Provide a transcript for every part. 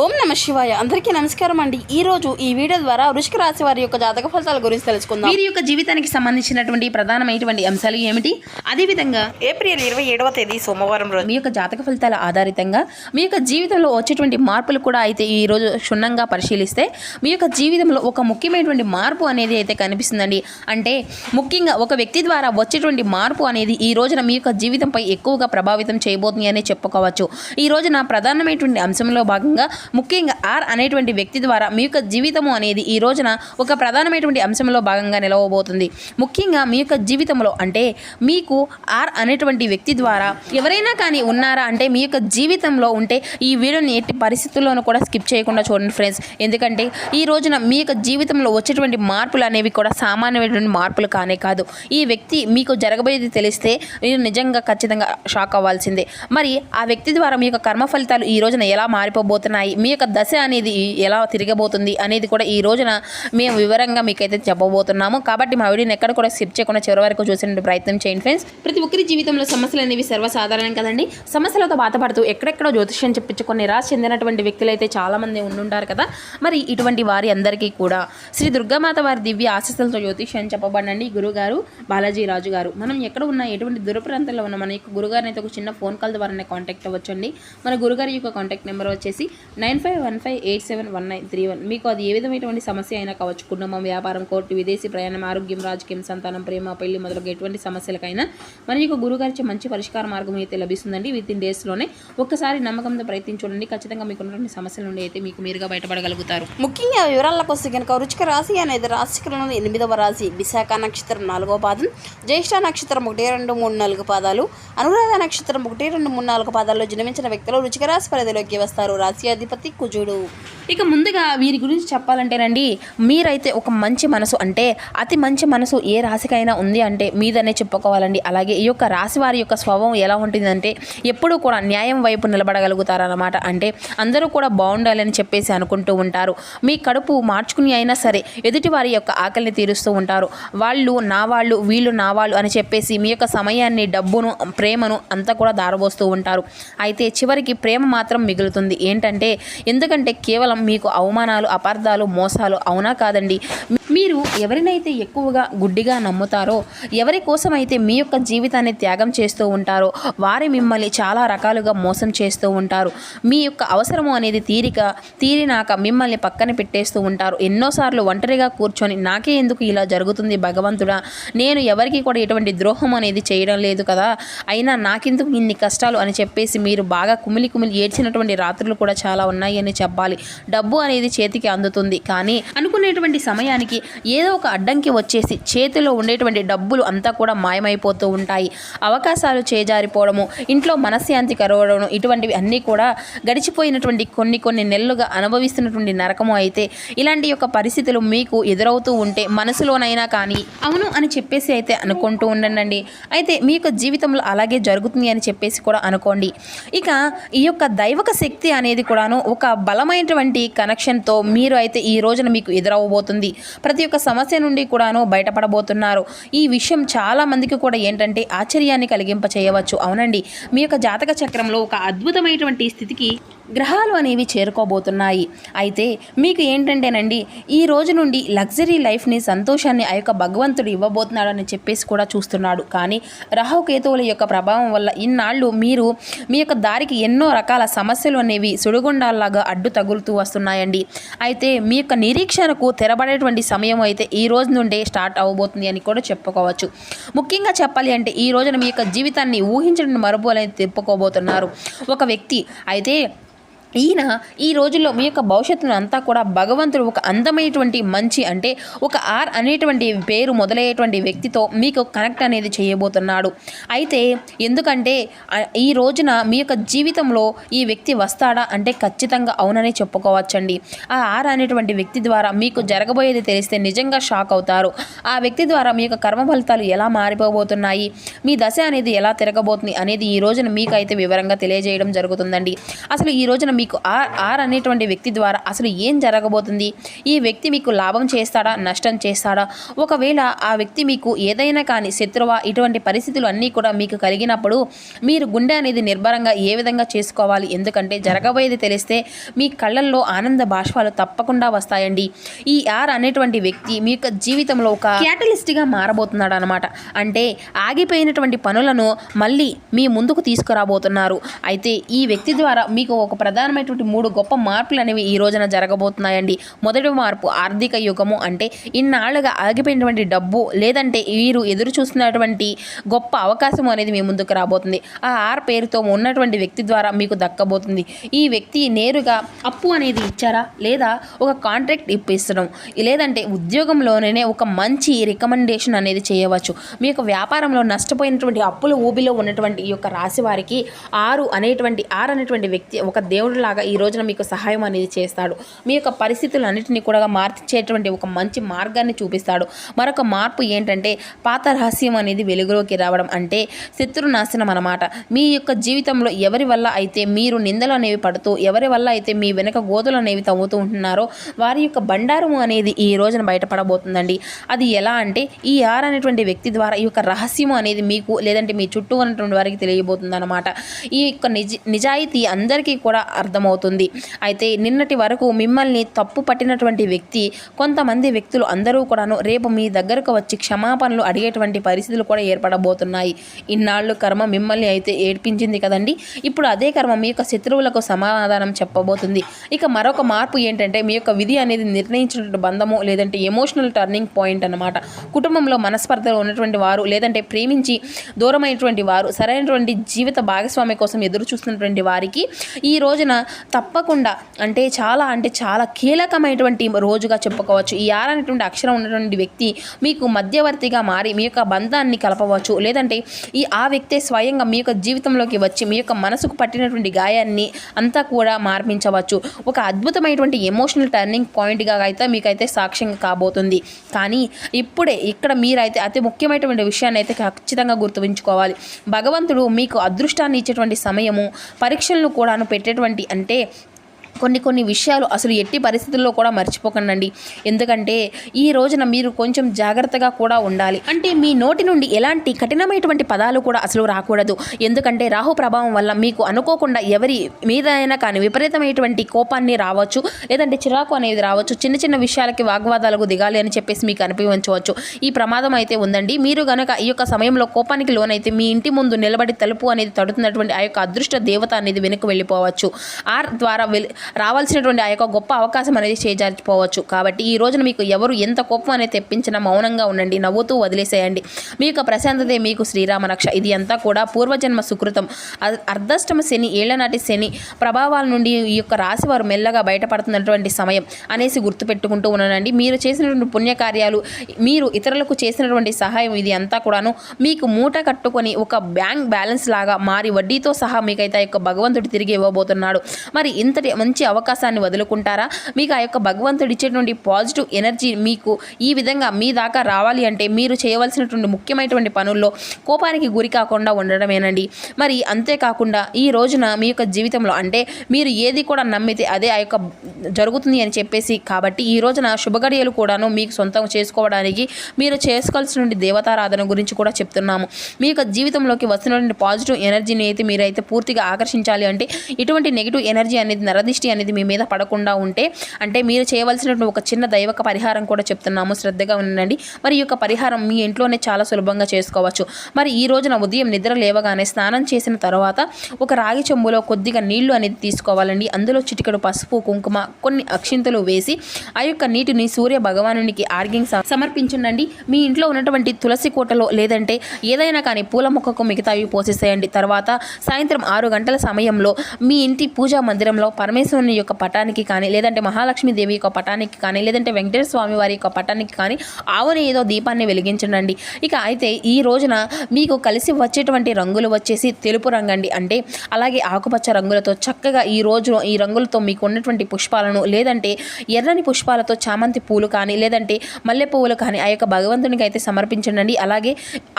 ఓం నమ శివాయ. అందరికీ నమస్కారం అండి. ఈ రోజు ఈ వీడియో ద్వారా వృశ్చిక రాశి వారి యొక్క జాతక ఫలితాల గురించి తెలుసుకుందాం. వీరి యొక్క జీవితానికి సంబంధించినటువంటి ప్రధానమైనటువంటి అంశాలు ఏమిటి, అదేవిధంగా ఏప్రిల్ 27వ తేదీ సోమవారం రోజు మీ యొక్క జాతక ఫలితాల ఆధారితంగా మీ యొక్క జీవితంలో వచ్చేటువంటి మార్పులు కూడా అయితే ఈ రోజు క్షుణ్ణంగా పరిశీలిస్తే మీ యొక్క జీవితంలో ఒక ముఖ్యమైనటువంటి మార్పు అనేది అయితే కనిపిస్తుందండి. అంటే ముఖ్యంగా ఒక వ్యక్తి ద్వారా వచ్చేటువంటి మార్పు అనేది ఈ రోజున మీ యొక్క జీవితంపై ఎక్కువగా ప్రభావితం చేయబోతుంది అని చెప్పుకోవచ్చు. ఈ రోజున ప్రధానమైనటువంటి అంశంలో భాగంగా ముఖ్యంగా ఆర్ అనేటువంటి వ్యక్తి ద్వారా మీ యొక్క జీవితము అనేది ఈ రోజున ఒక ప్రధానమైనటువంటి అంశంలో భాగంగా నిలవబోతుంది. ముఖ్యంగా మీ యొక్క జీవితంలో అంటే మీకు ఆర్ అనేటువంటి వ్యక్తి ద్వారా ఎవరైనా కానీ ఉన్నారా అంటే మీ యొక్క జీవితంలో ఉంటే ఈ వీడియోని ఎట్టి పరిస్థితుల్లోనూ కూడా స్కిప్ చేయకుండా చూడండి ఫ్రెండ్స్. ఎందుకంటే ఈ రోజున మీ యొక్క జీవితంలో వచ్చేటువంటి మార్పులు అనేవి కూడా సామాన్యమైనటువంటి మార్పులు కానే కాదు. ఈ వ్యక్తి మీకు జరగబోయేది తెలిస్తే మీరు నిజంగా ఖచ్చితంగా షాక్ అవ్వాల్సిందే. మరి ఆ వ్యక్తి ద్వారా మీ యొక్క కర్మ ఫలితాలు ఈ రోజున ఎలా మారిపోబోతున్నాయి, మీ యొక్క దశ అనేది ఎలా తిరగబోతుంది అనేది కూడా ఈ రోజున మేము వివరంగా మీకైతే చెప్పబోతున్నాము. కాబట్టి మా వీడియోని ఎక్కడ కూడా స్కిప్ చేయకుండా చివరి వరకు చూసే ప్రయత్నం చేయండి ఫ్రెండ్స్. ప్రతి ఒక్కరి జీవితంలో సమస్యలు అనేవి సర్వసాధారణం కదండి. సమస్యలతో బాధపడుతూ ఎక్కడెక్కడో జ్యోతిష్యం చెప్పించుకొని నిరాశ చెందినటువంటి వ్యక్తులు అయితే చాలామంది ఉండుంటారు కదా. మరి ఇటువంటి వారి అందరికీ కూడా శ్రీ దుర్గామాత వారి దివ్య ఆశీస్సులతో జ్యోతిష్యం చెప్పబడండి గురుగారు బాలాజీ రాజు గారు. మనం ఎక్కడ ఉన్నా ఎటువంటి దూర ప్రాంతాల్లో ఉన్న మన యొక్క గురుగారిని అయితే ఒక చిన్న ఫోన్ కాల్ ద్వారానే కాంటాక్ట్ అవ్వచ్చండి. మన గురుగారి యొక్క కాంటాక్ట్ నెంబర్ వచ్చేసి 9515871931. మీకు అది ఏ విధమైనటువంటి సమస్య అయినా కావచ్చు, కుటుంబం, వ్యాపారం, కోర్టు, విదేశీ ప్రయాణం, ఆరోగ్యం, రాజకీయం, సంతానం, ప్రేమ, పెళ్లి మొదలగు ఎటువంటి సమస్యలకైనా మన యొక్క గురుగారిచే మంచి పరిష్కార మార్గం అయితే లభిస్తుందండి. విత్ ఇన్ డేస్లోనే ఒక్కసారి నమ్మకంతో ప్రయత్నించండి. ఖచ్చితంగా మీకు ఉన్నటువంటి సమస్యల నుండి అయితే మీకు మీరుగా బయటపడగలుగుతారు. ముఖ్యంగా వివరాలకు వస్తే కనుక వృశ్చిక రాశి అనేది రాశికలను 8వ రాశి, విశాఖ నక్షత్రం 4వ పాదం, జ్యేష్ఠ నక్షత్రం 1, 2, 3, 4 పాదాలు, అనురాధ నక్షత్రం 1, 2, 3, 4 పాదాల్లో జన్మించిన వ్యక్తులు వృశ్చిక రాశి పరిధిలోకి వస్తారు. రాశి అధిపతి కుజుడు. ఇక ముందుగా వీరి గురించి చెప్పాలంటేనండి, మీరైతే ఒక మంచి మనసు అంటే అతి మంచి మనసు ఏ రాశికైనా ఉంది అంటే మీదనే చెప్పుకోవాలండి. అలాగే ఈ యొక్క రాశి వారి యొక్క స్వభావం ఎలా ఉంటుందంటే ఎప్పుడూ కూడా న్యాయం వైపు నిలబడగలుగుతారన్నమాట. అంటే అందరూ కూడా బాగుండాలని చెప్పేసి అనుకుంటూ ఉంటారు. మీ కడుపు మార్చుకుని అయినా సరే ఎదుటి వారి యొక్క ఆకలిని తీరుస్తూ ఉంటారు. వాళ్ళు నా వాళ్ళు, వీళ్ళు నా వాళ్ళు అని చెప్పేసి మీ యొక్క సమయాన్ని, డబ్బును, ప్రేమను అంతా కూడా దారబోస్తూ ఉంటారు. అయితే చివరికి ప్రేమ మాత్రం మిగులుతుంది. ఏంటంటే ఎందుకంటే కేవలం మీకు అవమానాలు, అపార్థాలు, మోసాలు అవునా కాదండి. మీరు ఎవరినైతే ఎక్కువగా గుడ్డిగా నమ్ముతారో, ఎవరి కోసమైతే మీ యొక్క జీవితాన్ని త్యాగం చేస్తూ ఉంటారో వారి మిమ్మల్ని చాలా రకాలుగా మోసం చేస్తూ ఉంటారు. మీ యొక్క అవసరము అనేది తీరినాక మిమ్మల్ని పక్కన పెట్టేస్తూ ఉంటారు. ఎన్నోసార్లు ఒంటరిగా కూర్చొని నాకే ఎందుకు ఇలా జరుగుతుంది భగవంతుడా, నేను ఎవరికి కూడా ఎటువంటి ద్రోహం అనేది చేయడం లేదు కదా, అయినా నాకెందుకు ఇన్ని కష్టాలు అని చెప్పేసి మీరు బాగా కుమిలి ఏడ్చినటువంటి రాత్రులు కూడా చాలా ఉన్నాయి అని చెప్పాలి. డబ్బు అనేది చేతికి అందుతుంది, కానీ అనుకునేటువంటి సమయానికి ఏదో ఒక అడ్డంకి వచ్చేసి చేతిలో ఉండేటువంటి డబ్బులు అంతా కూడా మాయమైపోతూ ఉంటాయి. అవకాశాలు చేజారిపోవడము, ఇంట్లో మనశ్శాంతి కరవడము, ఇటువంటివి అన్నీ కూడా గడిచిపోయినటువంటి కొన్ని నెలలుగా అనుభవిస్తున్నటువంటి నరకము. అయితే ఇలాంటి యొక్క పరిస్థితులు మీకు ఎదురవుతూ ఉంటే మనసులోనైనా కానీ అవును అని చెప్పేసి అయితే అనుకుంటూ ఉండండి. అయితే మీ యొక్క జీవితంలో అలాగే జరుగుతుంది అని చెప్పేసి కూడా అనుకోండి. ఇక ఈ యొక్క దైవక శక్తి అనేది కూడాను ఒక బలమైనటువంటి కనెక్షన్తో మీరు అయితే ఈ రోజున మీకు ఎదురవబోతుంది. ప్రతి ఒక్క సమస్య నుండి కూడాను బయటపడబోతున్నారు. ఈ విషయం చాలా మందికి కూడా ఏంటంటే ఆశ్చర్యాన్ని కలిగింప చేయవచ్చు. అవునండి, మీ యొక్క జాతక చక్రంలో ఒక అద్భుతమైనటువంటి స్థితికి గ్రహాలు అనేవి చేరుకోబోతున్నాయి. అయితే మీకు ఏంటంటేనండి ఈ రోజు నుండి లగ్జరీ లైఫ్ని, సంతోషాన్ని ఆ యొక్క భగవంతుడు ఇవ్వబోతున్నాడు అని చెప్పేసి కూడా చూస్తున్నాడు. కానీ రాహుకేతువుల యొక్క ప్రభావం వల్ల ఇన్నాళ్ళు మీరు మీ యొక్క దారికి ఎన్నో రకాల సమస్యలు అనేవి సుడిగుండాల్లాగా అడ్డు తగులుతూ వస్తున్నాయండి. అయితే మీ యొక్క నిరీక్షణకు తెరబడేటువంటి సమయం అయితే ఈ రోజు నుండే స్టార్ట్ అవ్వబోతుంది అని కూడా చెప్పుకోవచ్చు. ముఖ్యంగా చెప్పాలి అంటే ఈ రోజున మీ యొక్క జీవితాన్ని ఊహించని మరుపు అనేది తిప్పుకోబోతున్నారు ఒక వ్యక్తి. అయితే ఈయన ఈ రోజుల్లో మీ యొక్క భవిష్యత్తును అంతా కూడా భగవంతుడు ఒక అందమైనటువంటి మంచి అంటే ఒక ఆర్ అనేటువంటి పేరు మొదలయ్యేటువంటి వ్యక్తితో మీకు కనెక్ట్ అనేది చేయబోతున్నాడు. అయితే ఎందుకంటే ఈ రోజున మీ యొక్క జీవితంలో ఈ వ్యక్తి వస్తాడా అంటే ఖచ్చితంగా అవునని చెప్పుకోవచ్చండి. ఆ ఆర్ అనేటువంటి వ్యక్తి ద్వారా మీకు జరగబోయేది తెలిస్తే నిజంగా షాక్ అవుతారు. ఆ వ్యక్తి ద్వారా మీ యొక్క కర్మ ఫలితాలు ఎలా మారిపోబోతున్నాయి, మీ దశ అనేది ఎలా తిరగబోతుంది అనేది ఈ రోజున మీకు అయితే వివరంగా తెలియజేయడం జరుగుతుందండి. అసలు ఈ రోజున మీకు ఆర్ అనేటువంటి వ్యక్తి ద్వారా అసలు ఏం జరగబోతుంది, ఈ వ్యక్తి మీకు లాభం చేస్తాడా నష్టం చేస్తాడా, ఒకవేళ ఆ వ్యక్తి మీకు ఏదైనా కానీ శత్రువా, ఇటువంటి పరిస్థితులు అన్నీ కూడా మీకు కలిగినప్పుడు మీరు గుండె అనేది నిర్భరంగా ఏ విధంగా చేసుకోవాలి, ఎందుకంటే జరగబోయేది తెలిస్తే మీ కళ్ళల్లో ఆనంద బాష్పాలు తప్పకుండా వస్తాయండి. ఈ ఆర్ అనేటువంటి వ్యక్తి మీ యొక్క జీవితంలో ఒక క్యాటలిస్ట్గా మారబోతున్నాడు అనమాట. అంటే ఆగిపోయినటువంటి పనులను మళ్ళీ మీ ముందుకు తీసుకురాబోతున్నారు. అయితే ఈ వ్యక్తి ద్వారా మీకు ఒక ప్రధానమైనటువంటి 3 గొప్ప మార్పులు అనేవి ఈ రోజున జరగబోతున్నాయండి. మొదటి మార్పు ఆర్థిక యుగము, అంటే ఇన్నాళ్ళుగా ఆగిపోయినటువంటి డబ్బు లేదంటే వీరు ఎదురు చూస్తున్నటువంటి గొప్ప అవకాశం అనేది మీ ముందుకు రాబోతుంది. ఆ ఆర్ పేరుతో ఉన్నటువంటి వ్యక్తి ద్వారా మీకు దక్కబోతుంది. ఈ వ్యక్తి నేరుగా అప్పు అనేది ఇచ్చారా, లేదా ఒక కాంట్రాక్ట్ ఇప్పిస్తడం, లేదంటే ఉద్యోగంలోనే ఒక మంచి రికమెండేషన్ అనేది చేయవచ్చు. మీ యొక్క వ్యాపారంలో నష్టపోయినటువంటి అప్పుల ఊబిలో ఉన్నటువంటి ఈ యొక్క రాశి వారికి ఆర్ అనేటువంటి వ్యక్తి ఒక దేవుడిలాగా ఈ రోజున మీకు సహాయం అనేది చేస్తాడు. మీ యొక్క పరిస్థితులన్నింటినీ కూడా మార్చేటువంటి ఒక మంచి మార్గాన్ని చూపిస్తాడు. మరొక మార్పు ఏంటంటే పాత రహస్యం అనేది వెలుగులోకి రావడం, అంటే శత్రునాశనం అన్నమాట. మీ యొక్క జీవితంలో ఎవరి వల్ల అయితే మీరు నిందలు అనేవి పడుతూ, ఎవరి వల్ల అయితే మీ వెనక గోతులు అనేవి తవ్వుతూ ఉంటున్నారో వారి యొక్క బండారము అనేది ఈ రోజున బయటపడబోతుందండి. అది ఎలా అంటే ఈ ఆర్ అనేటువంటి వ్యక్తి ద్వారా ఈ యొక్క రహస్యము అనేది మీకు లేదంటే మీ చుట్టూ ఉన్నటువంటి వారికి తెలియబోతుంది అనమాట. ఈ యొక్క నిజాయితీ అందరికీ కూడా అర్థమవుతుంది. అయితే నిన్నటి వరకు మిమ్మల్ని తప్పు పట్టినటువంటి వ్యక్తి, కొంతమంది వ్యక్తులు అందరూ కూడాను రేపు మీ దగ్గరకు వచ్చి క్షమాపణలు అడిగేటువంటి పరిస్థితులు కూడా ఏర్పడబోతున్నాయి. ఇన్నాళ్ళు కర్మ మిమ్మల్ని అయితే ఏడ్పించింది కదండి, ఇప్పుడు అదే కర్మ మీ యొక్క శత్రువులకు సమాధానం చెప్పబోతుంది. ఇక మరొక మార్పు ఏంటంటే మీ యొక్క విధి అనేది నిర్ణయించినటువంటి బంధము లేదంటే ఎమోషనల్ టర్నింగ్ పాయింట్ అన్నమాట. కుటుంబంలో మనస్పర్ధలు ఉన్నటువంటి వారు, లేదంటే ప్రేమించి దూరమైనటువంటి వారు, సరైనటువంటి జీవిత భాగస్వామి కోసం ఎదురు చూస్తున్నటువంటి వారికి ఈ రోజున తప్పకుండా అంటే చాలా కీలకమైనటువంటి రోజుగా చెప్పుకోవచ్చు. ఈ ఆర్ అనేటువంటి అక్షరం ఉన్నటువంటి వ్యక్తి మీకు మధ్యవర్తిగా మారి మీ యొక్క బంధాన్ని కలపవచ్చు, లేదంటే ఆ వ్యక్తే స్వయంగా మీ యొక్క జీవితంలోకి వచ్చి మీ యొక్క మనసుకు పట్టినటువంటి గాయాన్ని అంతా కూడా మార్పించవచ్చు. ఒక అద్భుతమైనటువంటి ఎమోషనల్ టర్నింగ్ పాయింట్గా అయితే మీకైతే సాక్ష్యంగా కాబోతుంది. కానీ ఇప్పుడే ఇక్కడ మీరైతే అతి ముఖ్యమైనటువంటి విషయాన్ని అయితే ఖచ్చితంగా గుర్తుంచుకోవాలి. భగవంతుడు మీకు అదృష్టాన్ని ఇచ్చేటువంటి సమయము, పరీక్షలను కూడాను పెట్టేటువంటి, అంటే కొన్ని విషయాలు అసలు ఎట్టి పరిస్థితుల్లో కూడా మర్చిపోకండి. ఎందుకంటే ఈ రోజున మీరు కొంచెం జాగ్రత్తగా కూడా ఉండాలి. అంటే మీ నోటి నుండి ఎలాంటి కఠినమైనటువంటి పదాలు కూడా అసలు రాకూడదు. ఎందుకంటే రాహు ప్రభావం వల్ల మీకు అనుకోకుండా ఎవరి మీద అయినా కానీ విపరీతమైనటువంటి కోపాన్ని రావచ్చు, లేదంటే చిరాకు అనేది రావచ్చు. చిన్న విషయాలకి వాగ్వాదాలకు దిగాలి అని చెప్పేసి మీకు అనిపించవచ్చు. ఈ ప్రమాదం అయితే ఉందండి. మీరు గనక ఈ యొక్క సమయంలో కోపానికి లోనైతే మీ ఇంటి ముందు నిలబడి తలుపు అనేది తడుతున్నటువంటి ఆ యొక్క అదృష్ట దేవత అనేది వెనుక వెళ్ళిపోవచ్చు. ఆర్ ద్వారా రావాల్సినటువంటి ఆ యొక్క గొప్ప అవకాశం అనేది చేజారిపోవచ్చు. కాబట్టి ఈ రోజున మీకు ఎవరు ఎంత కోపం అనేది తెప్పించినా మౌనంగా ఉండండి, నవ్వుతూ వదిలేసేయండి. మీ యొక్క ప్రశాంతతే మీకు శ్రీరామ రక్ష. ఇది అంతా కూడా పూర్వజన్మ సుకృతం. అర్ధష్టమ శని, ఏళ్లనాటి శని ప్రభావాల నుండి ఈ యొక్క రాశి వారు మెల్లగా బయటపడుతున్నటువంటి సమయం అనేసి గుర్తుపెట్టుకుంటూ ఉన్నానండి. మీరు చేసినటువంటి పుణ్యకార్యాలు, మీరు ఇతరులకు చేసినటువంటి సహాయం, ఇది అంతా కూడాను మీకు మూట కట్టుకొని ఒక బ్యాంక్ బ్యాలెన్స్ లాగా మారి వడ్డీతో సహా మీకైతే ఆ యొక్క భగవంతుడు తిరిగి ఇవ్వబోతున్నాడు. మరి ఇంతటి మంచి అవకాశాన్ని వదులుకుంటారా? మీకు ఆ యొక్క భగవంతుడు ఇచ్చేటువంటి పాజిటివ్ ఎనర్జీ మీకు ఈ విధంగా మీ దాకా రావాలి అంటే మీరు చేయవలసినటువంటి ముఖ్యమైనటువంటి పనుల్లో కోపానికి గురి కాకుండా ఉండడమేనండి. మరి అంతేకాకుండా ఈ రోజున మీ యొక్క జీవితంలో, అంటే మీరు ఏది కూడా నమ్మితే అదే ఆ యొక్క జరుగుతుంది అని చెప్పేసి, కాబట్టి ఈ రోజున శుభగడియలు కూడాను మీకు సొంతం చేసుకోవడానికి మీరు చేసుకోవాల్సినటువంటి దేవతారాధన గురించి కూడా చెప్తున్నాము. మీ యొక్క జీవితంలోకి వస్తున్నటువంటి పాజిటివ్ ఎనర్జీని అయితే మీరైతే పూర్తిగా ఆకర్షించాలి అంటే ఇటువంటి నెగిటివ్ ఎనర్జీ అనేది, నరదిష్టి అనేది మీ మీద పడకుండా ఉంటే, అంటే మీరు చేయవలసినటువంటి ఒక చిన్న దైవక పరిహారం కూడా చెప్తున్నాము, శ్రద్ధగా ఉండండి. మరి ఈ యొక్క పరిహారం మీ ఇంట్లోనే చాలా సులభంగా చేసుకోవచ్చు. మరి ఈ రోజున ఉదయం నిద్ర లేవగానే స్నానం చేసిన తర్వాత ఒక రాగి చెంబులో కొద్దిగా నీళ్లు అనేది తీసుకోవాలండి. అందులో చిటికెడు పసుపు, కుంకుమ, కొన్ని అక్షింతలు వేసి ఆ యొక్క నీటిని సూర్య భగవానునికి ఆర్గ్యం సమర్పించండి. మీ ఇంట్లో ఉన్నటువంటి తులసి కోటలో లేదంటే ఏదైనా కానీ పూల మొక్కకు మిగతావి పోసేసేయండి. తర్వాత సాయంత్రం 6 గంటల సమయంలో మీ ఇంటి పూజా మందిరంలో పరమేశ్వరుని యొక్క పటానికి కానీ, లేదంటే మహాలక్ష్మీదేవి యొక్క పటానికి కానీ, లేదంటే వెంకటేశ్వర స్వామి వారి యొక్క పటానికి కానీ ఆవుని ఏదో దీపాన్ని వెలిగించండి. ఇక అయితే ఈ రోజున మీకు కలిసి వచ్చేటువంటి రంగులు వచ్చేసి తెలుపు రంగు అండి. అంటే అలాగే ఆకుపచ్చ రంగులతో చక్కగా ఈ రంగులతో మీకు ఉన్నటువంటి పుష్ప పుష్పాలను లేదంటే ఎర్రని పుష్పాలతో చామంతి పూలు కానీ లేదంటే మల్లె పువ్వులు కానీ ఆ యొక్క భగవంతునికి అయితే సమర్పించండి. అలాగే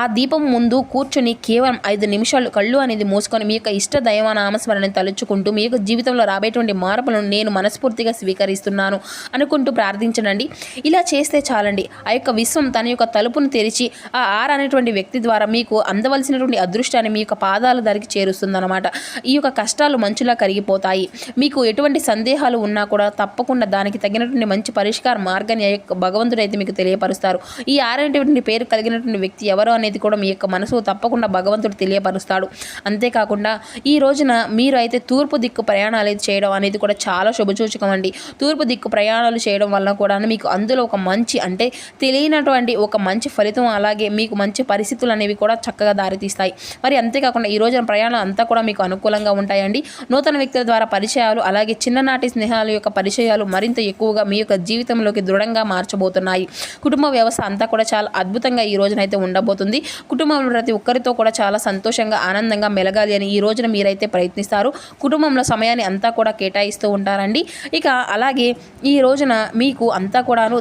ఆ దీపం ముందు కూర్చొని కేవలం 5 నిమిషాలు కళ్ళు అనేది మూసుకొని మీ యొక్క ఇష్ట దైవ నామస్మరణని తలుచుకుంటూ మీ యొక్క జీవితంలో రాబోయేటువంటి మార్పులను నేను మనస్ఫూర్తిగా స్వీకరిస్తున్నాను అనుకుంటూ ప్రార్థించండి. ఇలా చేస్తే చాలండి, ఆ యొక్క విశ్వం తన యొక్క తలుపును తెరిచి ఆ ఆర్ అనేటువంటి వ్యక్తి ద్వారా మీకు అందవలసినటువంటి అదృష్టాన్ని మీ యొక్క పాదాల ధరికి చేరుస్తుందన్నమాట. ఈ యొక్క కష్టాలు మంచులా కరిగిపోతాయి. మీకు ఎటువంటి సందేహాలు ఉన్నా కూడా తప్పకుండా దానికి తగినటువంటి మంచి పరిష్కార మార్గాన్ని ఆ యొక్క భగవంతుడు అయితే మీకు తెలియపరుస్తారు. ఈ ఆర్ అనేటువంటి పేరు కలిగినటువంటి వ్యక్తి ఎవరో అనేది కూడా మీ యొక్క మనసు తప్పకుండా భగవంతుడు తెలియపరుస్తాడు. అంతేకాకుండా ఈ రోజున మీరు అయితే తూర్పు దిక్కు ప్రయాణాలు అయితే చేయడం అనేది కూడా చాలా శుభసూచకం అండి. తూర్పు దిక్కు ప్రయాణాలు చేయడం వల్ల కూడా మీకు అందులో ఒక మంచి అంటే తెలియనటువంటి ఒక మంచి ఫలితం అలాగే మీకు మంచి పరిస్థితులు అనేవి కూడా చక్కగా దారితీస్తాయి. మరి అంతేకాకుండా ఈ రోజున ప్రయాణం అంతా కూడా మీకు అనుకూలంగా ఉంటాయండి. నూతన వ్యక్తుల ద్వారా పరిచయాలు అలాగే చిన్ననాటి స్నేహాల యొక్క పరిచయాలు మరింత ఎక్కువగా మీ యొక్క జీవితంలోకి దృఢంగా మార్చబోతున్నాయి. కుటుంబ వ్యవస్థ అంతా కూడా చాలా అద్భుతంగా ఈ రోజున అయితే ఉండబోతుంది. కుటుంబంలో ప్రతి ఒక్కరితో కూడా చాలా సంతోషంగా ఆనందంగా మెలగాలి అని ఈ రోజున మీరైతే ప్రయత్నిస్తారు. కుటుంబంలో సమయాన్ని అంతా కూడా కేటాయిస్తూ ఉంటారండి. ఇక అలాగే ఈ రోజున మీకు అంతా కూడాను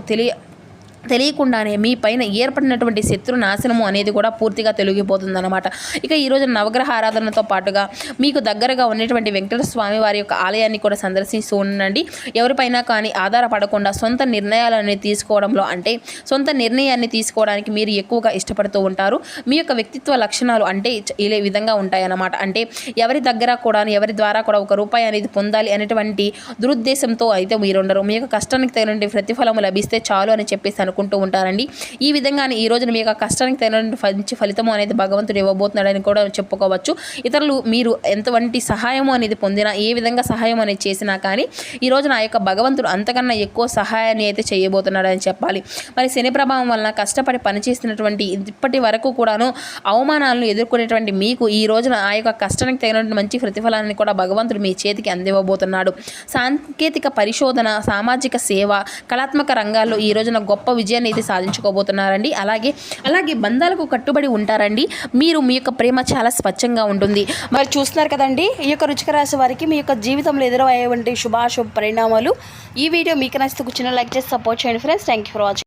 తెలియకుండానే మీ పైన ఏర్పడినటువంటి శత్రు నాశనము అనేది కూడా పూర్తిగా తొలగిపోతుందన్నమాట. ఇక ఈరోజు నవగ్రహ ఆరాధనతో పాటుగా మీకు దగ్గరగా ఉన్నటువంటి వెంకటేశ్వర స్వామి వారి యొక్క ఆలయాన్ని కూడా సందర్శిస్తూ ఉండండి. ఎవరిపైనా కానీ ఆధారపడకుండా సొంత నిర్ణయాలని తీసుకోవడంలో అంటే సొంత నిర్ణయాన్ని తీసుకోవడానికి మీరు ఎక్కువగా ఇష్టపడుతూ ఉంటారు. మీ యొక్క వ్యక్తిత్వ లక్షణాలు అంటే ఈ విధంగా ఉంటాయన్నమాట. అంటే ఎవరి దగ్గర కూడా ఎవరి ద్వారా కూడా ఒక రూపాయి అనేది పొందాలి అనేటువంటి దురుద్దేశంతో అయితే మీరు ఉండరు. మీ యొక్క కష్టానికి తగినటువంటి ప్రతిఫలం లభిస్తే చాలు అని చెప్పేసి అనుకుంటూ ఉంటారండి. ఈ విధంగానే ఈ రోజున మీ యొక్క కష్టానికి తగినటువంటి మంచి ఫలితము అనేది భగవంతుడు ఇవ్వబోతున్నాడని కూడా చెప్పుకోవచ్చు. ఇతరులు మీరు ఎంతవంటి సహాయము అనేది పొందినా ఏ విధంగా సహాయం అనేది చేసినా కానీ ఈ రోజున ఆ యొక్క భగవంతుడు అంతకన్నా ఎక్కువ సహాయాన్ని అయితే చేయబోతున్నాడని చెప్పాలి. మరి శని ప్రభావం వలన కష్టపడి పనిచేస్తున్నటువంటి ఇప్పటి వరకు కూడాను అవమానాలను ఎదుర్కొనేటువంటి మీకు ఈ రోజున ఆ యొక్క కష్టానికి తగినటువంటి మంచి ప్రతిఫలాన్ని కూడా భగవంతుడు మీ చేతికి అందివ్వబోతున్నాడు. సాంకేతిక పరిశోధన, సామాజిక సేవ, కళాత్మక రంగాల్లో ఈ రోజున గొప్ప విజయాన్ని అయితే సాధించుకోబోతున్నారండి. అలాగే బంధాలకు కట్టుబడి ఉంటారండి. మీరు మీ యొక్క ప్రేమ చాలా స్వచ్ఛంగా ఉంటుంది. మరి చూస్తున్నారు కదండి, ఈ యొక్క వృశ్చిక రాశి వారికి మీ యొక్క జీవితంలో ఎదురయ్యేటువంటి శుభాశుభ పరిణామాలు. ఈ వీడియో మీకు నచ్చితే చిన్న లైక్ చేసి సపోర్ట్ చేయండి friends. Thank you for watching.